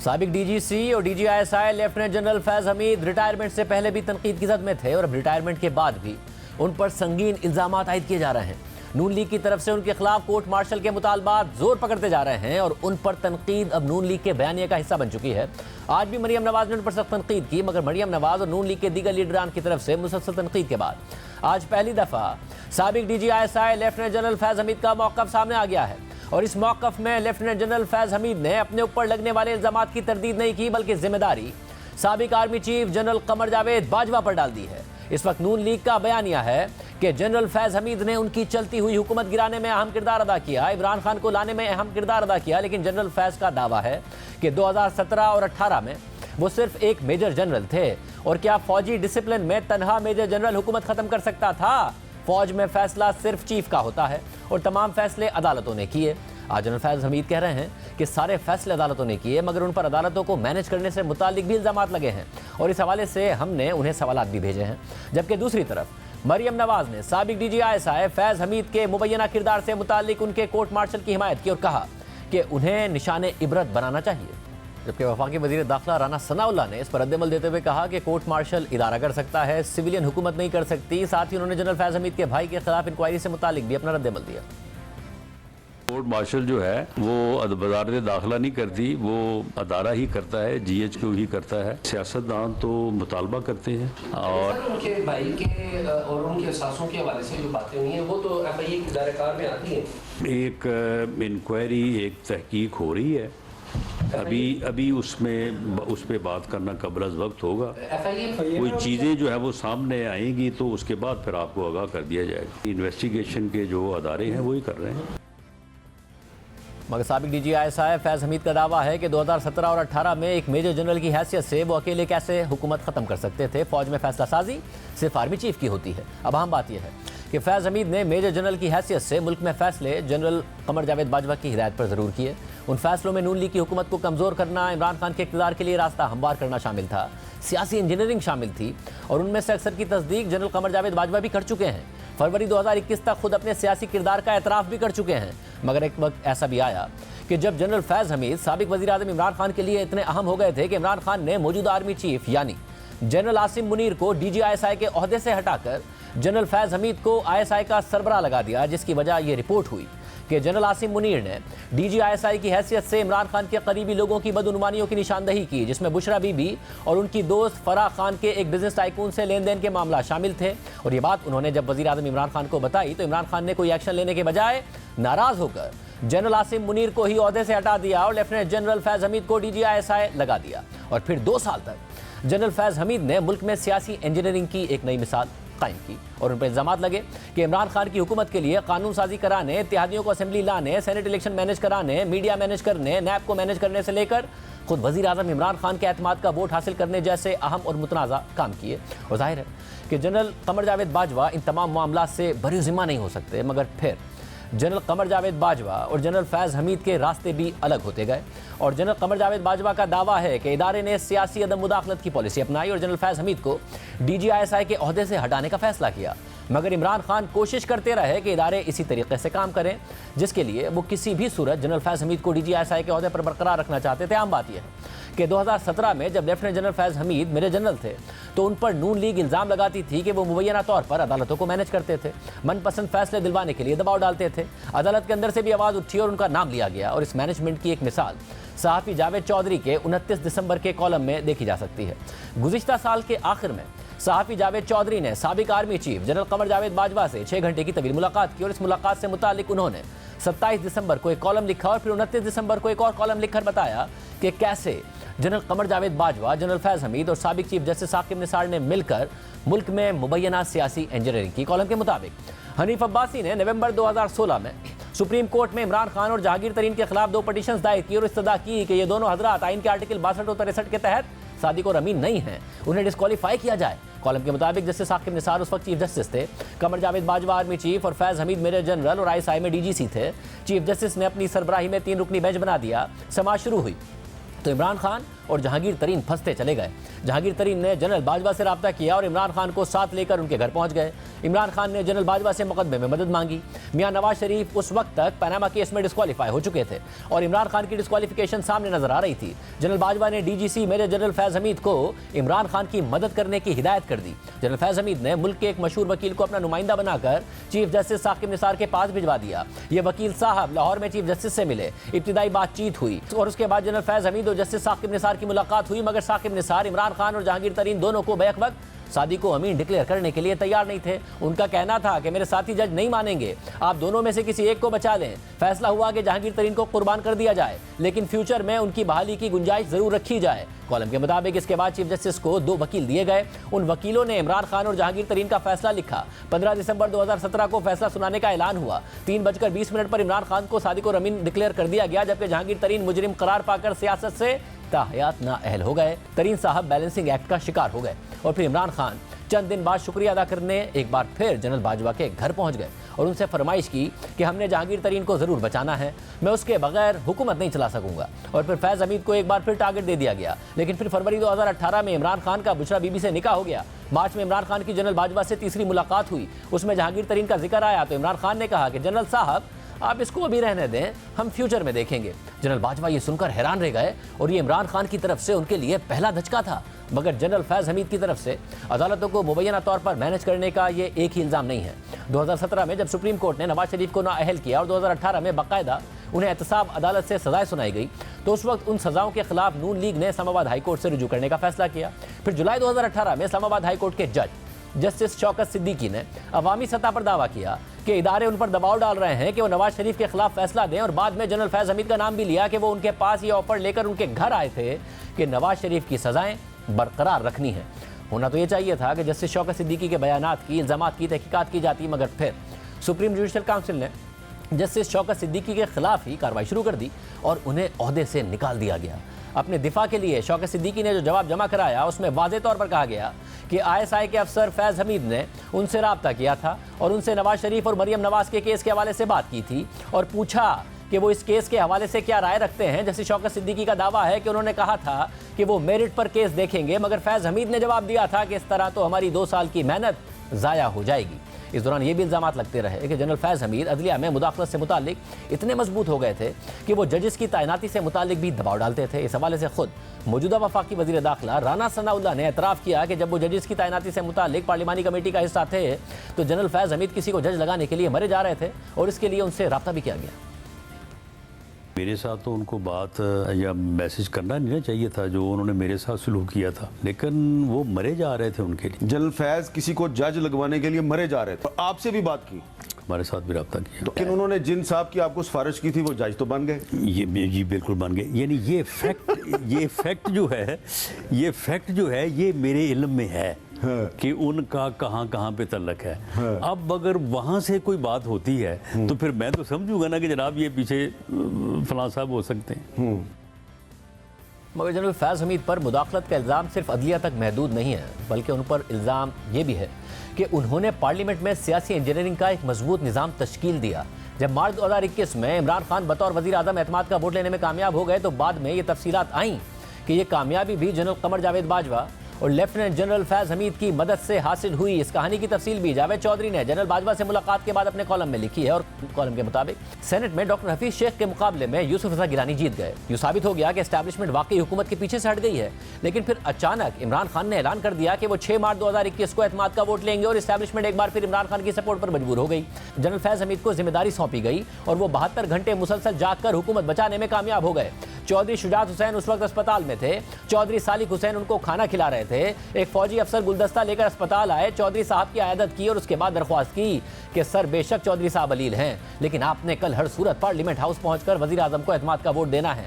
साबिक डीजीसी और DG ISI lieutenant general Faiz Hamid retirement से पहले भी तनकीद की जद में थे और अब रिटायरमेंट के बाद भी उन पर संगीन इल्जाम आयद किए जा रहे हैं। नून लीग की तरफ से उनके खिलाफ कोर्ट मार्शल के मुतालबात जोर पकड़ते जा रहे हैं और उन पर तनकीद अब नून लीग के बयानिए का हिस्सा बन चुकी है। आज भी मरियम नवाज ने उन पर सख्त तनकीद की, मगर मरियम नवाज और नून लीग के दीगर लीडरान की तरफ से मुसलसल तनकीद के बाद आज पहली दफा साबिक DG ISI lieutenant general Faiz Hamid का मौक़िफ़ सामने आ गया है और इस मौक़िफ़ में लेफ्टिनेंट जनरल फैज हमीद ने अपने ऊपर लगने वाले इल्जामात की तरदीद नहीं की, बल्कि जिम्मेदारी साबिक army chief general Qamar Javed Bajwa पर डाल दी है। इस वक्त नून लीग का बयानिया है कि जनरल फैज हमीद ने उनकी चलती हुई हुकूमत गिराने में अहम किरदार अदा किया, इमरान खान को लाने में अहम किरदार अदा किया, लेकिन जनरल फैज का दावा है कि 2017 और 18 में वो सिर्फ एक मेजर जनरल थे और क्या फौजी डिसिप्लिन में तनहा मेजर जनरल हुकूमत ख़त्म कर सकता था? फौज में फैसला सिर्फ चीफ का होता है और तमाम फैसले अदालतों ने किए। आज जनरल फैज हमीद कह रहे हैं कि सारे फैसले अदालतों ने किए, मगर उन पर अदालतों को मैनेज करने से मुतालिक भी इल्जाम लगे हैं और इस हवाले से हमने उन्हें सवालात भी भेजे हैं। जबकि दूसरी तरफ मरियम नवाज ने साबिक डीजीआईएसआई फैज हमीद के मुबैना किरदार से मुतालिक उनके कोर्ट मार्शल की हिमायत की और कहा कि उन्हें निशाने इबरत बनाना चाहिए। जबकि वफाकी वज़ीर दाखिला राना सनाउल्लाह ने इस पर रद्दमल देते हुए कहा कि कोर्ट मार्शल इदारा कर सकता है, सिविलियन हुकूमत नहीं कर सकती। साथ ही उन्होंने जनरल फैज हमीद के भाई के खिलाफ इंक्वायरी से मुतालिक भी अपना रद्दमल दिया। कोर्ट मार्शल जो है वो वज़ारत दाखिला नहीं करती, वो अदारा ही करता है, GHQ ही करता है। सियासतदान तो मुतालबा करते हैं और उनके भाई के और उनके सासों के हवाले से जो बातें हुई हैं वो तो FIA के दायरेकार में आती हैं। एक इंक्वायरी, एक तहकीक हो रही है, अभी उस पर बात करना कब्ल अज़ वक्त होगा। कोई चीज़ें जो है वो सामने आएंगी तो उसके बाद फिर आपको आगाह कर दिया जाएगा। इन्वेस्टिगेशन के जो अदारे हैं वही कर रहे हैं। मगर साबिक डीजीआईएसआई फैज हमीद का दावा है कि 2017 और 18 में एक मेजर जनरल की हैसियत से वो अकेले कैसे हुकूमत ख़त्म कर सकते थे। फौज में फैसला साजी सिर्फ आर्मी चीफ की होती है। अब अहम बात यह है कि फैज हमीद ने मेजर जनरल की हैसियत से मुल्क में फैसले जनरल कमर जावेद बाजवा की हिदायत पर ज़रूर किए। उन फैसलों में नून लीग की हुकूमत को कमज़ोर करना, इमरान खान के इक़्तिदार के लिए रास्ता हमवार करना शामिल था, सियासी इंजीनियरिंग शामिल थी और उनमें से अक्सर की तस्दीक जनरल कमर जावेद बाजवा भी कर चुके हैं। फरवरी 2021 तक खुद अपने सियासी किरदार का एतराफ़ भी कर चुके हैं। मगर एक वक्त ऐसा भी आया कि जब जनरल फैज हमीद साबिक वज़ीर आज़म इमरान खान के लिए इतने अहम हो गए थे कि इमरान खान ने मौजूदा आर्मी चीफ यानी जनरल आसिम मुनीर को डीजीआईएसआई के ओहदे से हटाकर जनरल फैज हमीद को ISI का सरबराह लगा दिया, जिसकी वजह यह रिपोर्ट हुई कि जनरल आसिम मुनीर ने डीजीआईएसआई की हैसियत से इमरान खान के करीबी लोगों की बदउनवानियों की निशानदही की, जिसमें बुशरा बीबी और उनकी दोस्त फराह खान के एक बिजनेस टाइकून से लेन देन के मामला शामिल थे। और ये बात उन्होंने जब वज़ीर आज़म इमरान खान को बताई तो इमरान खान ने कोई एक्शन लेने के बजाय नाराज़ होकर जनरल आसिम मुनीर को ही ओहदे से हटा दिया और लेफ्टिनेंट जनरल फैज हमीद को डीजीआईएसआई लगा दिया। और फिर 2 साल तक जनरल फैज हमीद ने मुल्क में सियासी इंजीनियरिंग की एक नई मिसाल कायम की और उन पर इल्जाम लगे कि इमरान खान की हुकूमत के लिए कानून साजी कराने, इत्तेहादियों को असेंबली लाने, सेनेट इलेक्शन मैनेज कराने, मीडिया मैनेज करने, नैब को मैनेज करने से लेकर खुद वज़ीर आज़म इमरान खान के एतमाद का वोट हासिल करने जैसे अहम और मुतनाज़ा काम किए। और जाहिर है कि जनरल कमर जावेद बाजवा इन तमाम मामलात से बरी ज़िम्मा नहीं हो सकते, मगर फिर जनरल कमर जावेद बाजवा और जनरल फैज हमीद के रास्ते भी अलग होते गए। और जनरल कमर जावेद बाजवा का दावा है कि इदारे ने सियासी अदम मुदाखलत की पॉलिसी अपनाई और जनरल फैज हमीद को डीजीआईएसआई के ओहदे से हटाने का फैसला किया। मगर इमरान खान कोशिश करते रहे कि इदारे इसी तरीके से काम करें, जिसके लिए वो किसी भी सूरत जनरल फैज हमीद को डीजीआईएसआई के ओहदे पर बरकरार रखना चाहते थे। आम बात यह है कि 2017 में जब lieutenant general Faiz Hameed major general थे तो उन पर नून लीग इल्ज़ाम लगाती थी कि वो मुबैना तौर पर अदालतों को मैनेज करते थे, मनपसंद फैसले दिलवाने के लिए दबाव डालते थे। अदालत के अंदर से भी आवाज़ उठी और उनका नाम लिया गया। और इस मैनेजमेंट की एक मिसाल सहाफ़ी जावेद चौधरी के 29 दिसंबर के कॉलम में देखी जा सकती है। गुज़िश्ता साल के आखिर में सहाफ़ी जावेद चौधरी ने साबिक army chief general Qamar Javed Bajwa से 6 घंटे की तवील मुलाकात की और इस मुलाकात से मुतालिक उन्होंने 27 दिसंबर को एक कॉलम लिखा और फिर 29 दिसंबर को एक और कॉलम लिखकर बताया कि कैसे जनरल कमर जावेद बाजवा, जनरल फैज हमीद और साबिक चीफ जस्टिस साकिब निसार ने मिलकर मुल्क में मुबैना सियासी इंजीनियरिंग की। कॉलम के मुताबिक हनीफ अब्बासी ने नवंबर 2016 में सुप्रीम कोर्ट में इमरान खान और जहांगीर तरीन के खिलाफ 2 पटिशन्स दायर की और इस्तदा की कि ये दोनों हजरात आइन के आर्टिकल 62 और 63 के तहत सादिक और अमीन नहीं हैं, उन्हें डिस्क्वालीफाई किया जाए। कॉलम के मुताबिक जस्टिस साकिब निसार उस वक्त चीफ जस्टिस थे, कमर जावेद बाजवा आर्मी चीफ और फैज हमीद मेजर जनरल और ISI में DGC थे। चीफ जस्टिस ने अपनी सरबराही में 3 रुकनी बेंच बना दिया। समाअत शुरू हुई तो इमरान खान और जहांगीर तरीन फंसते चले गए। जहांगीर तरीन ने जनरल बाजवा से रब्ता किया और इमरान खान को साथ लेकर उनके घर पहुंच गए। इमरान खान ने जनरल बाजवा से मुकदमे में मदद मांगी। मियां नवाज शरीफ उस वक्त तक पनामा केस में डिस्क्वालीफाई हो चुके थे और इमरान खान की डिस्क्वालिफिकेशन सामने नजर आ रही थी। जनरल बाजवा ने DGC major general Faiz Hameed को इमरान खान की मदद करने की हिदायत कर दी। जनरल फैज हमीद ने मुल्क के एक मशहूर वकील को अपना नुमाइंदा बनाकर चीफ जस्टिस साकिब निसार के पास भिजवा दिया। ये वकील साहब लाहौर में चीफ जस्टिस से मिले, इब्तिदाई बातचीत हुई और उसके बाद जनरल फैज हमीद और जस्टिस साकिब निसार की मुलाकात हुई, मगर साकिब निसार इमरान खान और जहांगीर तरीन दोनों को बैक वक्त सादी को अमीन डिक्लेयर करने के लिए तैयार नहीं थे। उनका कहना था कि मेरे साथी जज नहीं मानेंगे, आप दोनों में से किसी एक को बचा लें। फैसला हुआ कि जहांगीर तरीन को कुर्बान कर दिया जाए, लेकिन फ्यूचर में उनकी बहाली की गुंजाइश जरूर रखी जाए। कॉलम के मुताबिक इसके बाद चीफ जस्टिस को 2 वकील दिए गए। उन वकीलों ने इमरान खान और जहांगीर तरीन का फैसला लिखा। 15 दिसंबर 2017 को फैसला सुनाने का ऐलान हुआ। 3:20 पर इमरान खान को सादी को अमीन डिक्लेयर कर दिया गया, जबकि जहांगीर तरीन मुजरिम करार पाकर सियासत से ताहयात नाअहल हो गए। तरीन साहब बैलेंसिंग एक्ट का शिकार हो गए और फिर इमरान खान चंद दिन बाद शुक्रिया अदा करने एक बार फिर जनरल बाजवा के घर पहुंच गए और उनसे फरमाइश की कि हमने जहांगीर तरीन को जरूर बचाना है, मैं उसके बगैर हुकूमत नहीं चला सकूंगा। और फिर फैज हमीद को एक बार फिर टारगेट दे दिया गया। लेकिन फिर फरवरी 2018 में इमरान खान का बुशरा बीबी से निकाह हो गया। मार्च में इमरान खान की जनरल बाजवा से तीसरी मुलाकात हुई, उसमें जहांगीर तरीन का जिक्र आया तो इमरान खान ने कहा कि जनरल साहब आप इसको अभी रहने दें, हम फ्यूचर में देखेंगे। जनरल बाजवा ये सुनकर हैरान रह गए और ये इमरान खान की तरफ से उनके लिए पहला धचका था। मगर जनरल फैज हमीद की तरफ से अदालतों को मुबैना तौर पर मैनेज करने का ये एक ही इल्ज़ाम नहीं है। 2017 में जब सुप्रीम कोर्ट ने नवाज शरीफ को नाअहल किया और 2018 में बाकायदा उन्हें एहतसाब अदालत से सजाएं सुनाई गई, तो उस वक्त उन सजाओं के खिलाफ नून लीग ने इस्लामाबाद हाई कोर्ट से रुजू करने का फैसला किया। फिर जुलाई 2018 में इस्लामाबाद हाई कोर्ट के जज जस्टिस शौकत सिद्दीकी ने अवामी सतह पर दावा किया कि इदारे उन पर दबाव डाल रहे हैं कि वो नवाज शरीफ के खिलाफ फैसला दें, और बाद में जनरल फैज हमीद का नाम भी लिया कि वो उनके पास ये ऑफर लेकर उनके घर आए थे कि नवाज शरीफ की सजाएं बरकरार रखनी है। होना तो ये चाहिए था कि जस्टिस शौकत सिद्दीकी के बयानात की, इल्ज़ामात की तहकीकात की जाती, मगर फिर सुप्रीम जुडिशल काउंसिल ने जस्टिस शौकत सिद्दीकी के खिलाफ ही कार्रवाई शुरू कर दी और उन्हें ओहदे से निकाल दिया गया। अपने दिफा के लिए शौकत सिद्दीकी ने जो जवाब जमा कराया उसमें वाज़ेह तौर पर कहा गया कि ISI के अफसर फैज़ हमीद ने उनसे रब्ता किया था और उनसे नवाज शरीफ और मरियम नवाज के केस के हवाले से बात की थी और पूछा कि वो इस केस के हवाले से क्या राय रखते हैं। जैसे शौकत सिद्दीकी का दावा है कि उन्होंने कहा था कि वो मेरिट पर केस देखेंगे, मगर फैज़ हमीद ने जवाब दिया था कि इस तरह तो हमारी 2 साल की मेहनत ज़ाया हो जाएगी। इस दौरान ये भी इल्ज़ामात लगते रहे कि जनरल फैज़ हमीद अदलिया में मुदाखलत से मुतालिक इतने मजबूत हो गए थे कि वो जजेस की तैनाती से मुतालिक भी दबाव डालते थे। इस हवाले से खुद मौजूदा वफाकी वज़ीर दाखिला राना सनाउल्लाह ने एतराफ़ किया कि जब वो जजेस की तैनाती से मुतालिक पार्लिमानी कमेटी का हिस्सा थे तो जनरल फैज़ हमीद किसी को जज लगाने के लिए मरे जा रहे थे और इसके लिए उनसे रब्ता भी किया गया। मेरे साथ तो उनको बात या मैसेज करना नहीं चाहिए था जो उन्होंने मेरे साथ सलूक किया था, लेकिन वो मरे जा रहे थे उनके लिए। जनरल फैज किसी को जज लगवाने के लिए मरे जा रहे थे, आपसे भी बात की, हमारे साथ भी रब्ता किया। लेकिन उन्होंने जिन साहब की आपको सिफारिश की थी वो जज तो बन गए। ये जी बिल्कुल बन गए। यानी ये फैक्ट जो है ये मेरे इल्म में है कि उनका कहाँ पे तल्लक है। अब अगर वहाँ से कोई बात होती है तो फिर मैं तो समझूंगा ना कि जनाब ये पीछे फलां साहब हो सकते हैं। मगर जनरल फैज़ हमीद पर मुदाखलत का इल्ज़ाम सिर्फ अदलिया तक महदूद नहीं है, बल्कि उन पर इल्ज़ाम ये भी है कि उन्होंने पार्लियामेंट में सियासी इंजीनियरिंग का एक मजबूत निज़ाम तश्कील दिया। जब मार्च 2021 में इमरान खान बतौर वज़ीर आज़म एतमाद का वोट लेने में कामयाब हो गए तो बाद में ये तफसीलात आईं कि ये कामयाबी भी जनरल कमर जावेद बाजवा और लेफ्टिनेंट जनरल फैज़ हमीद की मदद से हासिल हुई। इस कहानी की तफसील भी जावेद चौधरी ने जनरल बाजवा से मुलाकात के बाद अपने कॉलम में लिखी है और कॉलम के मुताबिक सेनेट में डॉक्टर हफीज शेख के मुकाबले में यूसुफ रज़ा गिलानी जीत गए। यूँ साबित हो गया कि एस्टैब्लिशमेंट वाकई हुकूमत के पीछे से हट गई है। लेकिन फिर अचानक इमरान खान ने ऐलान कर दिया कि वो 6 मार्च 2021 को एतमाद का वोट लेंगे और एस्टैब्लिशमेंट एक बार फिर इमरान खान की सपोर्ट पर मजबूर हो गई। जनरल फैज़ हमीद को जिम्मेदारी सौंपी गई और वो 72 घंटे मुसलसल जाग कर हुकूमत बचाने में कामयाब हो गए। चौधरी शुजात हुसैन उस वक्त अस्पताल में थे। चौधरी सालिक हुसैन उनको खाना खिला रहे थे। एक फौजी अफसर गुलदस्ता लेकर अस्पताल आए, चौधरी साहब की आयादत की और उसके बाद दरख्वास्त की कि सर बेशक चौधरी साहब अलील हैं, लेकिन आपने कल हर सूरत पार्लियामेंट हाउस पहुंचकर वजीर आजम को एतमाद का वोट देना है।